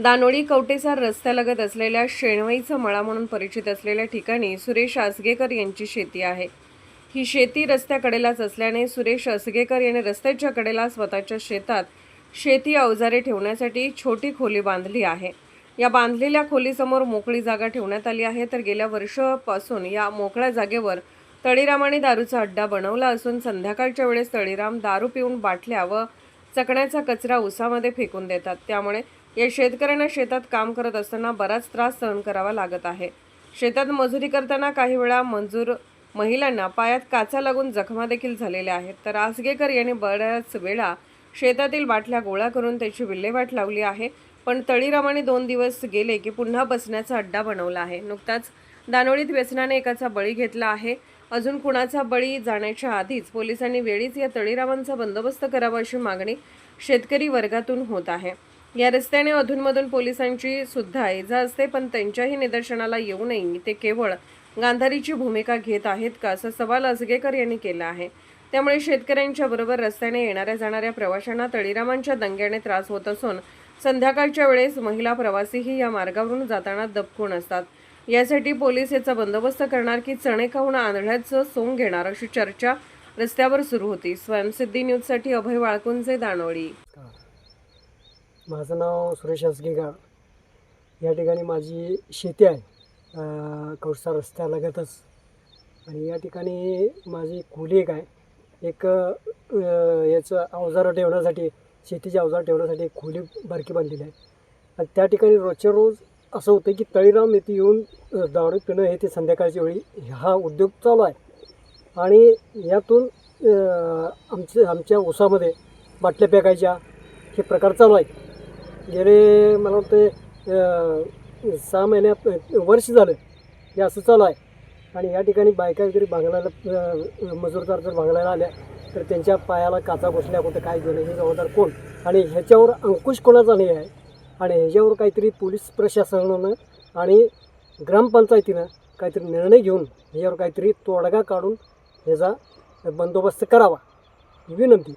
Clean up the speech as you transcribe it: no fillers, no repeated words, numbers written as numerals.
दानोळी कवटेसार रस्त्यालगत असलेल्या शेणवईचा मळा म्हणून परिचित असलेल्या ठिकाणी सुरेश आसगेकर यांची शेती आहे। ही शेती रस्त्याकडेलाच असल्याने सुरेश आसगेकर यांनी रस्त्याच्या कडेला स्वतःच्या शेतात शेती अवजारे ठेवण्यासाठी छोटी खोली बांधली आहे। या बांधलेल्या खोलीसमोर मोकळी जागा ठेवण्यात आली आहे। तर गेल्या वर्षापासून या मोकळ्या जागेवर तळीरामाने दारूचा अड्डा बनवला असून संध्याकाळच्या वेळेस तळीराम दारू पिऊन बाटल्या व चकण्याचा कचरा उसामध्ये फेकून देतात। त्यामुळे या शेतकऱ्यांना शेतात काम करत असताना बराच त्रास सहन करावा लागत आहे। शेतात मजुरी करताना काही वेळा मजूर महिलांना पायात काचा लागून जखमा देखील झालेल्या आहेत। तर आसगेकर यांनी बऱ्याच वेळा शेतातील बाटल्या गोळा करून त्याची विल्हेवाट लावली आहे, पण तळीरामाने 2 दिवस गेले की पुन्हा बसण्याचा अड्डा बनवला आहे। नुकताच दानोळीत व्यसनाने एकाचा बळी घेतला आहे। अजून कुणाचा बळी जाण्याच्या आधीच पोलिसांनी वेळीच या तळीरामांचा बंदोबस्त करावा अशी मागणी शेतकरी वर्गातून होत आहे। या रस्त्याने अधूनमधून पोलिसांची सुद्धा ये-जा असते, पण त्यांच्याही निदर्शनाला येऊ नये ते केवळ गांधारीची भूमिका घेत आहेत का, असा सवाल आसगेकर यांनी केला आहे। त्यामुळे शेतकऱ्यांच्या बरोबर रस्त्याने येणाऱ्या जाणाऱ्या प्रवाशांना तळीरामांच्या दंग्याने त्रास होत असून संध्याकाळच्या वेळेस महिला प्रवासीही या मार्गावरून जाताना दबकून असतात। यासाठी पोलीस याचा बंदोबस्त करणार की चणे खाऊन आंधळ्याचं सोंग घेणार अशी चर्चा रस्त्यावर सुरू होती। स्वयंसिद्धी न्यूजसाठी अभय वाळकुंजे, दानोळी। माझं नाव सुरेश आसगेकर। या ठिकाणी माझी शेती आहे, कवटेसार रस्त्यालगतच। आणि या ठिकाणी माझी खोली एक आहे, एक याचं अवजारं ठेवण्यासाठी, शेतीचे अवजार ठेवण्यासाठी एक खोली बारकी बांधलेली आहे। आणि त्या ठिकाणी रोजच्या रोज असं होतं की तळीराम येथे येऊन दारू पिणं हे ते संध्याकाळच्या वेळी हा उद्योग चालू आहे। आणि यातून आमच्या ऊसामध्ये बाटल्या फेकायच्या हे प्रकार चालू आहेत। गेले मला वाटतं 6 महिन्यात वर्ष झालं हे असं चालू आहे। आणि या ठिकाणी बायका वगैरे भांगलायला, मजूरदार जर भांगलायला आल्या तर त्यांच्या पायाला काचा बसल्या, कुठं काय गेलं, हे जबाबदार कोण? आणि ह्याच्यावर अंकुश कोणाचा नाही आहे। आणि ह्याच्यावर काहीतरी पोलीस प्रशासनानं आणि ग्रामपंचायतीनं काहीतरी निर्णय घेऊन ह्याच्यावर काहीतरी तोडगा काढून ह्याचा बंदोबस्त करावा ही विनंती।